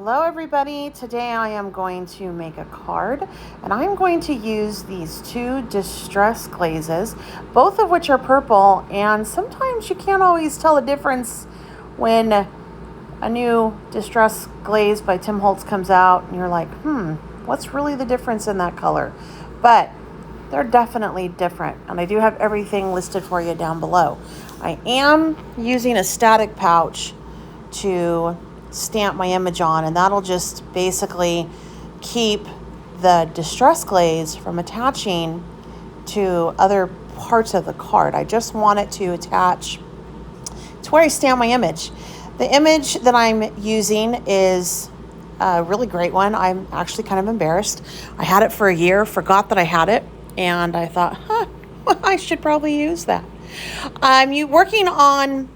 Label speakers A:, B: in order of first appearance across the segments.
A: Hello everybody, today I am going to make a card and I'm going to use these two distress glazes, both of which are purple, and sometimes you can't always tell the difference when a new distress glaze by Tim Holtz comes out and you're like, what's really the difference in that color? But they're definitely different, and I do have everything listed for you down below. I am using a static pouch to stamp my image on, and that'll just basically keep the distress glaze from attaching to other parts of the card. I just want it to attach to where I stamp my image. The image that I'm using is a really great one. I'm actually kind of embarrassed. I had it for a year, forgot that I had it, and I thought, I should probably use that. I'm working on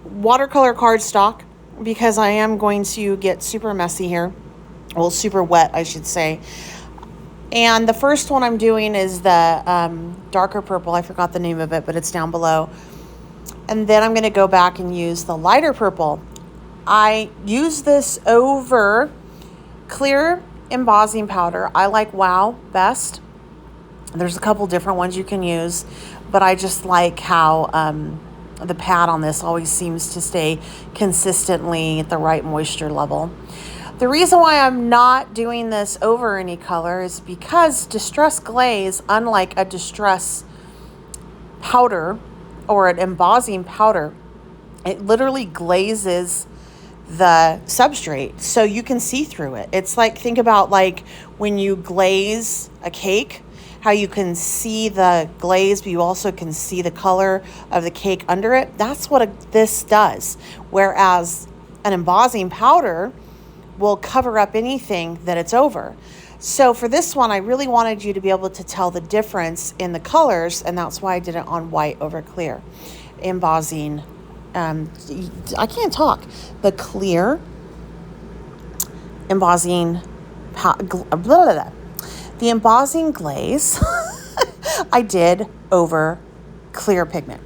A: watercolor cardstock because I am going to get super messy here. Well, super wet, I should say. And the first one I'm doing is the darker purple. I forgot the name of it, but it's down below. And then I'm going to go back and use the lighter purple. I use this over clear embossing powder. I like WOW best. There's a couple different ones you can use, but I just like how the pad on this always seems to stay consistently at the right moisture level. The reason why I'm not doing this over any color is because distress glaze, unlike a distress powder or an embossing powder, it literally glazes the substrate so you can see through it. It's like, think about like when you glaze a cake, how you can see the glaze, but you also can see the color of the cake under it. That's what this does. Whereas an embossing powder will cover up anything that it's over. So for this one, I really wanted you to be able to tell the difference in the colors, and that's why I did it on white over clear. Embossing, I can't talk. The clear embossing, the embossing glaze I did over clear pigment.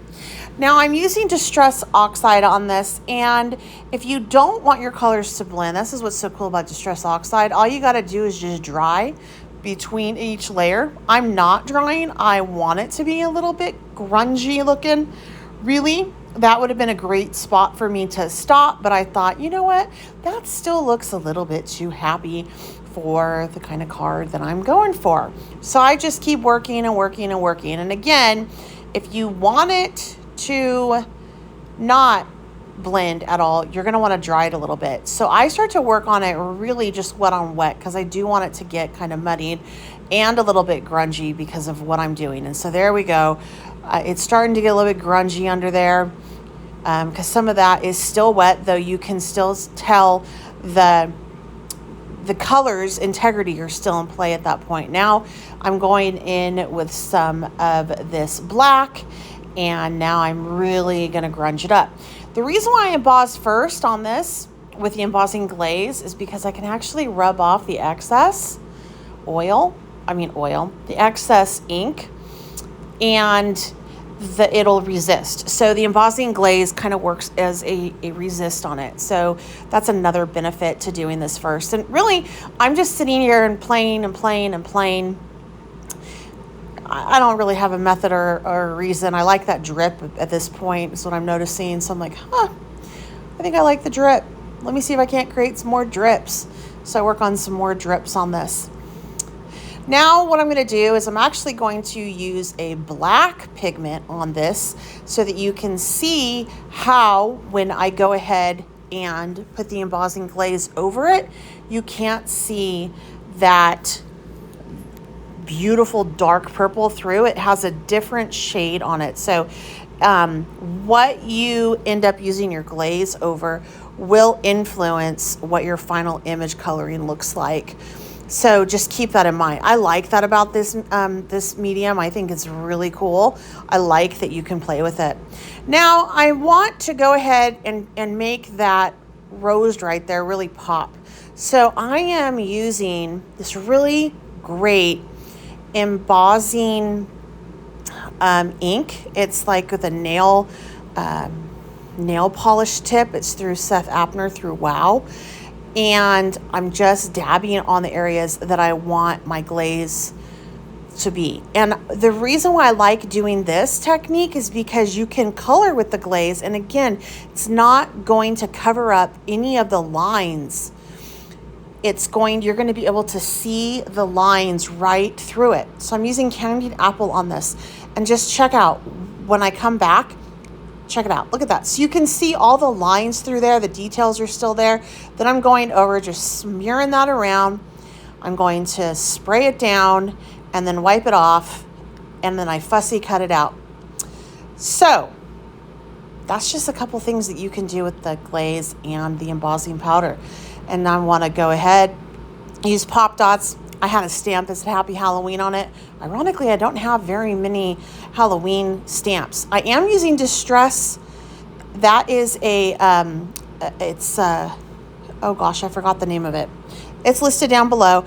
A: Now I'm using Distress Oxide on this, and if you don't want your colors to blend, this is what's so cool about Distress Oxide. All you got to do is just dry between each layer. I'm not drying. I want it to be a little bit grungy looking. Really, that would have been a great spot for me to stop, but I thought, you know what? That still looks a little bit too happy for the kind of card that I'm going for. So I just keep working and working and working. And again, if you want it to not blend at all, you're going to want to dry it a little bit. So I start to work on it really just wet on wet because I do want it to get kind of muddied and a little bit grungy because of what I'm doing. And so there we go. It's starting to get a little bit grungy under there because some of that is still wet, though you can still tell the color's integrity are still in play at that point. Now I'm going in with some of this black, and now I'm really going to grunge it up. The reason why I emboss first on this with the embossing glaze is because I can actually rub off the excess the excess ink, and it'll resist. So the embossing glaze kind of works as a resist on it. So that's another benefit to doing this first. And really, I'm just sitting here and playing and playing and playing. I don't really have a method or a reason. I like that drip at this point is what I'm noticing. So I'm like, I think I like the drip. Let me see if I can't create some more drips. So I work on some more drips on this. Now what I'm going to do is I'm actually going to use a black pigment on this so that you can see how when I go ahead and put the embossing glaze over it, you can't see that beautiful dark purple through. It has a different shade on it. So what you end up using your glaze over will influence what your final image coloring looks like. So just keep that in mind. I like that about this this medium. I think it's really cool. I like that you can play with it. Now I want to go ahead and make that rose right there really pop. So I am using this really great embossing ink. It's like with a nail polish tip. It's through Seth Appner through WOW. and I'm just dabbing on the areas that I want my glaze to be. And the reason why I like doing this technique is because you can color with the glaze, and again, it's not going to cover up any of the lines. You're going to be able to see the lines right through it. So I'm using candied apple on this, and just check out when I come back. Check it out. Look at that. So you can see all the lines through there. The details are still there. Then I'm going over, just smearing that around. I'm going to spray it down and then wipe it off. And then I fussy cut it out. So that's just a couple things that you can do with the glaze and the embossing powder. And I want to go ahead, use pop dots. I had a stamp that said Happy Halloween on it. Ironically, I don't have very many Halloween stamps. I am using Distress. That is oh gosh, I forgot the name of it. It's listed down below.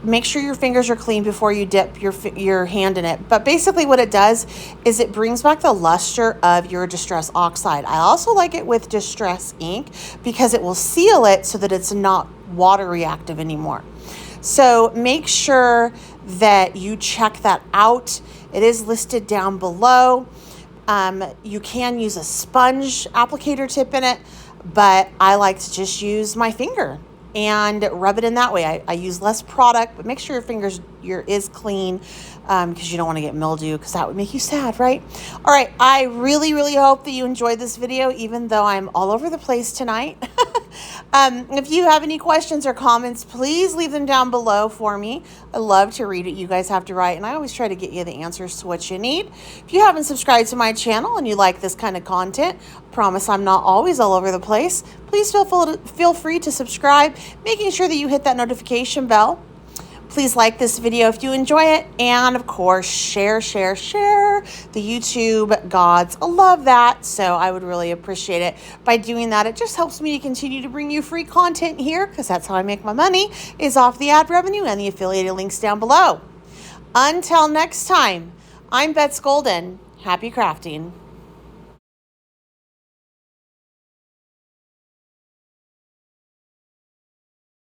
A: Make sure your fingers are clean before you dip your hand in it. But basically what it does is it brings back the luster of your Distress Oxide. I also like it with Distress ink because it will seal it so that it's not water reactive anymore. So make sure that you check that out. It is listed down below. You can use a sponge applicator tip in it, but I like to just use my finger and rub it in that way. I use less product, but make sure your is clean because you don't want to get mildew, because that would make you sad, right? All right, I really, really hope that you enjoyed this video, even though I'm all over the place tonight. If you have any questions or comments, please leave them down below for me. I love to read what you guys have to write, and I always try to get you the answers to what you need. If you haven't subscribed to my channel and you like this kind of content, I promise I'm not always all over the place. Please feel free to subscribe, making sure that you hit that notification bell. Please like this video if you enjoy it, and of course, share the YouTube gods. I love that, so I would really appreciate it. By doing that, it just helps me to continue to bring you free content here, because that's how I make my money, is off the ad revenue and the affiliated links down below. Until next time, I'm Bets Golden. Happy crafting.